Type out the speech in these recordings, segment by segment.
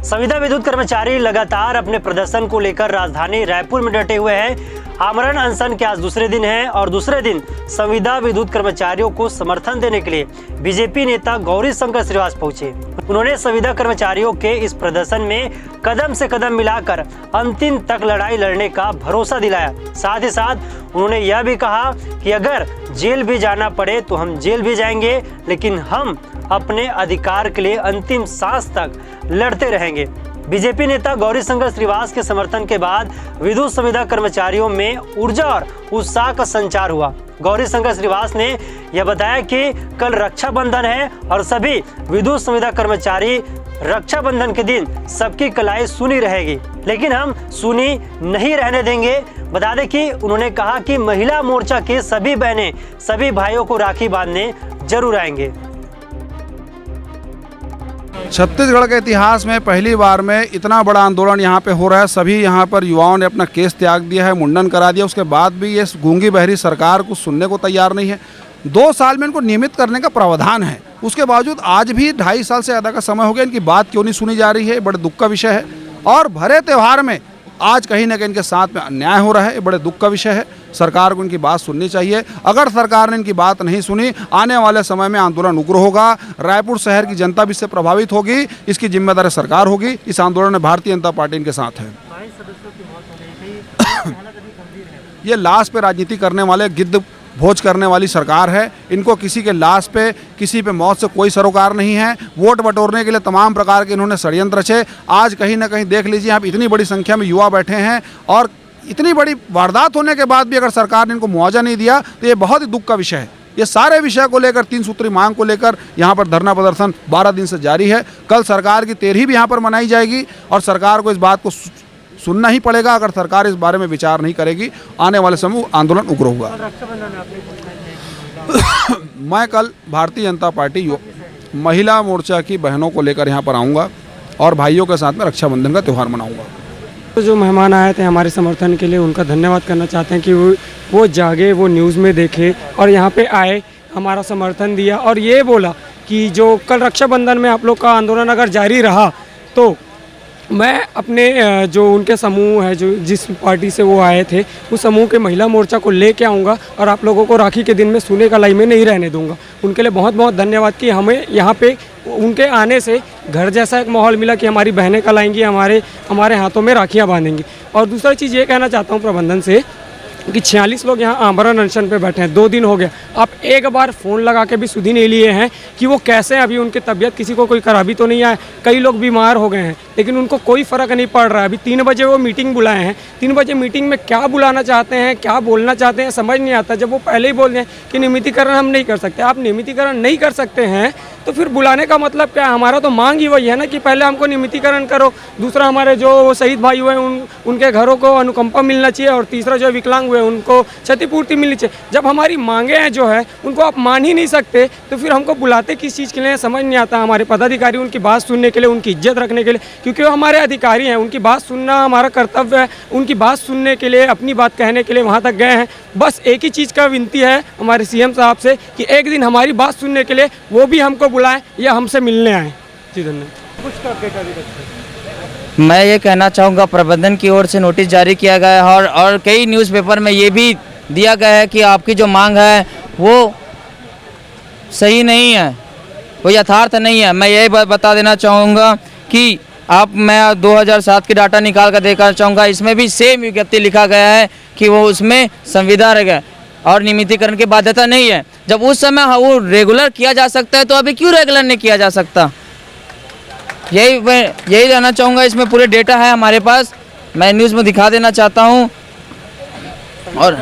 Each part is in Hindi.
संविदा विद्युत कर्मचारी लगातार अपने प्रदर्शन को लेकर राजधानी रायपुर में डटे हुए हैं। आमरण अनशन के आज दूसरे दिन है और दूसरे दिन संविदा विद्युत कर्मचारियों को समर्थन देने के लिए बीजेपी नेता गौरी शंकर श्रीवास पहुंचे। उन्होंने संविदा कर्मचारियों के इस प्रदर्शन में कदम से कदम मिलाकर अंतिम तक लड़ाई लड़ने का भरोसा दिलाया। साथ ही साथ उन्होंने यह भी कहा कि अगर जेल भी जाना पड़े तो हम जेल भी जाएंगे, लेकिन हम अपने अधिकार के लिए अंतिम सांस तक लड़ते रहेंगे। बीजेपी नेता गौरी शंकर श्रीवास के समर्थन के बाद विद्युत संविदा कर्मचारियों में ऊर्जा और उत्साह का संचार हुआ। गौरी शंकर श्रीवास ने यह बताया कि कल रक्षाबंधन है और सभी विद्युत संविदा कर्मचारी रक्षाबंधन के दिन सबकी कलाई सुनी रहेगी, लेकिन हम सुनी नहीं रहने देंगे। बता दें कि उन्होंने कहा कि महिला मोर्चा के सभी बहनें सभी भाइयों को राखी बांधने जरूर आएंगे। छत्तीसगढ़ के इतिहास में पहली बार में इतना बड़ा आंदोलन यहाँ पे हो रहा है। सभी यहाँ पर युवाओं ने अपना केस त्याग दिया है, मुंडन करा दिया। उसके बाद भी ये गूंगी बहरी सरकार कुछ सुनने को तैयार नहीं है। 2 साल में इनको नियमित करने का प्रावधान है, उसके बावजूद आज भी 2.5 साल से ज़्यादा का समय हो गया, इनकी बात क्यों नहीं सुनी जा रही है। बड़े दुख का विषय है और भरे त्यौहार में आज कहीं ना कहीं इनके साथ में अन्याय हो रहा है। ये बड़े दुख का विषय है। सरकार को इनकी बात सुननी चाहिए। अगर सरकार ने इनकी बात नहीं सुनी, आने वाले समय में आंदोलन उग्र होगा। रायपुर शहर की जनता भी इससे प्रभावित होगी। इसकी जिम्मेदार सरकार होगी। इस आंदोलन में भारतीय जनता पार्टी इनके साथ है। ये लाश पे राजनीति करने वाले गिद्ध भोज करने वाली सरकार है। इनको किसी के लाश पे, किसी पे मौत से कोई सरोकार नहीं है। वोट बटोरने के लिए तमाम प्रकार के इन्होंने षड्यंत्र रचे। आज कहीं ना कहीं देख लीजिए, यहाँ इतनी बड़ी संख्या में युवा बैठे हैं और इतनी बड़ी वारदात होने के बाद भी अगर सरकार ने इनको मुआवजा नहीं दिया तो ये बहुत ही दुख का विषय है। ये सारे विषय को लेकर 3 सूत्री मांग को लेकर यहाँ पर धरना प्रदर्शन 12 दिन से जारी है। कल सरकार की 13वीं भी यहाँ पर मनाई जाएगी और सरकार को इस बात को सुनना ही पड़ेगा। अगर सरकार इस बारे में विचार नहीं करेगी, आने वाले समय आंदोलन उग्र होगा। मैं कल भारतीय जनता पार्टी महिला मोर्चा की बहनों को लेकर यहाँ पर आऊँगा और भाइयों के साथ में रक्षाबंधन का त्यौहार मनाऊँगा। तो जो मेहमान आए थे हमारे समर्थन के लिए, उनका धन्यवाद करना चाहते हैं कि वो जागे, वो न्यूज़ में देखे और यहाँ पे आए, हमारा समर्थन दिया और ये बोला कि जो कल रक्षाबंधन में आप लोग का आंदोलन अगर जारी रहा तो मैं अपने जो उनके समूह है, जो जिस पार्टी से वो आए थे, उस समूह के महिला मोर्चा को लेके आऊँगा और आप लोगों को राखी के दिन में सूने कलाई में नहीं रहने दूंगा। उनके लिए बहुत बहुत धन्यवाद कि हमें यहाँ पे उनके आने से घर जैसा एक माहौल मिला कि हमारी बहनें कल आएंगी, हमारे हाथों में राखियाँ बांधेंगी। और दूसरा चीज़ ये कहना चाहता हूँ प्रबंधन से कि 46 लोग यहाँ आमरण अनशन पे बैठे हैं, 2 दिन हो गया। आप एक बार फ़ोन लगा के भी सुधी नहीं लिए हैं कि वो कैसे हैं। अभी उनकी तबीयत किसी को कोई खराबी तो नहीं है, कई लोग बीमार हो गए हैं, लेकिन उनको कोई फ़र्क नहीं पड़ रहा है। अभी 3 बजे वो मीटिंग बुलाए हैं। 3 बजे मीटिंग में क्या बुलाना चाहते हैं, क्या बोलना चाहते हैं, समझ नहीं आता। जब वो पहले ही बोल दें कि नियमितीकरण हम नहीं कर सकते, आप नियमितीकरण नहीं कर सकते हैं तो फिर बुलाने का मतलब क्या है? हमारा तो मांग ही वही है ना कि पहले हमको नियमितीकरण करो। दूसरा, हमारे जो शहीद भाई हुए उनके घरों को अनुकंपा मिलना चाहिए और तीसरा, जो विकलांग हुए उनको क्षतिपूर्ति मिलनी चाहिए। जब हमारी मांगे हैं जो है उनको आप मान ही नहीं सकते तो फिर हमको बुलाते किस चीज़ के लिए, समझ नहीं आता। हमारे पदाधिकारी उनकी बात सुनने के लिए, उनकी इज्जत रखने के लिए, क्योंकि वो हमारे अधिकारी हैं, उनकी बात सुनना हमारा कर्तव्य है। उनकी बात सुनने के लिए, अपनी बात कहने के लिए वहाँ तक गए हैं। बस एक ही चीज़ का विनती है हमारे सीएम साहब से कि एक दिन हमारी बात सुनने के लिए वो भी हमको बुलाएं या हमसे मिलने आए। जी धन्यवाद। मैं ये कहना चाहूँगा, प्रबंधन की ओर से नोटिस जारी किया गया है और कई न्यूज़पेपर में ये भी दिया गया है कि आपकी जो मांग है वो सही नहीं है, वो यथार्थ नहीं है। मैं यही बता देना चाहूँगा कि मैं 2007 की डाटा निकाल कर देखना चाहूँगा। इसमें भी सेम विज्ञप्ति लिखा गया है कि वो उसमें संविदा रहेगा और नियमितीकरण की बाध्यता नहीं है। जब उस समय वो रेगुलर किया जा सकता है तो अभी क्यों रेगुलर नहीं किया जा सकता? यही रहना चाहूँगा। इसमें पूरे डेटा है हमारे पास, मैं न्यूज़ में दिखा देना चाहता हूँ। और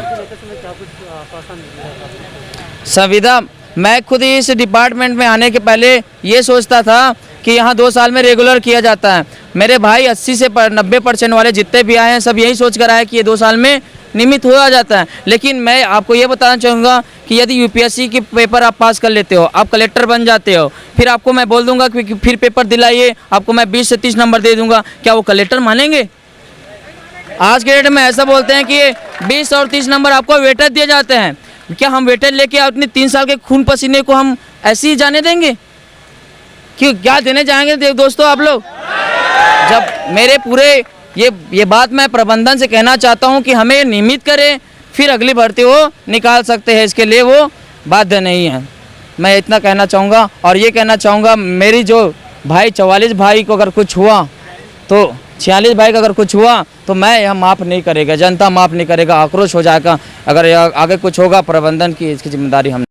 संविदा, मैं खुद ही इस डिपार्टमेंट में आने के पहले ये सोचता था कि यहाँ 2 साल में रेगुलर किया जाता है। मेरे भाई 80 से 90% वाले जितने भी आए हैं सब यही सोच कर आए कि ये 2 साल में नियमित हो जाता है। लेकिन मैं आपको ये बताना चाहूँगा कि यदि यूपीएससी के पेपर आप पास कर लेते हो, आप कलेक्टर बन जाते हो, फिर आपको मैं बोल दूंगा कि फिर पेपर दिलाइए, आपको मैं 20 से 30 नंबर दे दूंगा, क्या वो कलेक्टर मानेंगे? आज के डेट में ऐसा बोलते हैं कि 20 और 30 नंबर आपको वेटेज दिए जाते हैं। क्या हम वेटेज लेके अपने 3 साल के खून पसीने को हम ऐसे ही जाने देंगे? क्यों क्या देने जाएंगे दोस्तों आप लोग? जब मेरे पूरे ये बात मैं प्रबंधन से कहना चाहता हूं कि हमें नियमित करें, फिर अगली भर्ती वो निकाल सकते हैं, इसके लिए वो बाध्य नहीं है। मैं इतना कहना चाहूँगा। और ये कहना चाहूँगा, मेरी जो भाई 44 भाई को अगर कुछ हुआ तो 46 भाई का अगर कुछ हुआ तो मैं यह माफ़ नहीं करेगा, जनता माफ़ नहीं करेगा, आक्रोश हो जाएगा। अगर आगे कुछ होगा प्रबंधन की इसकी जिम्मेदारी हम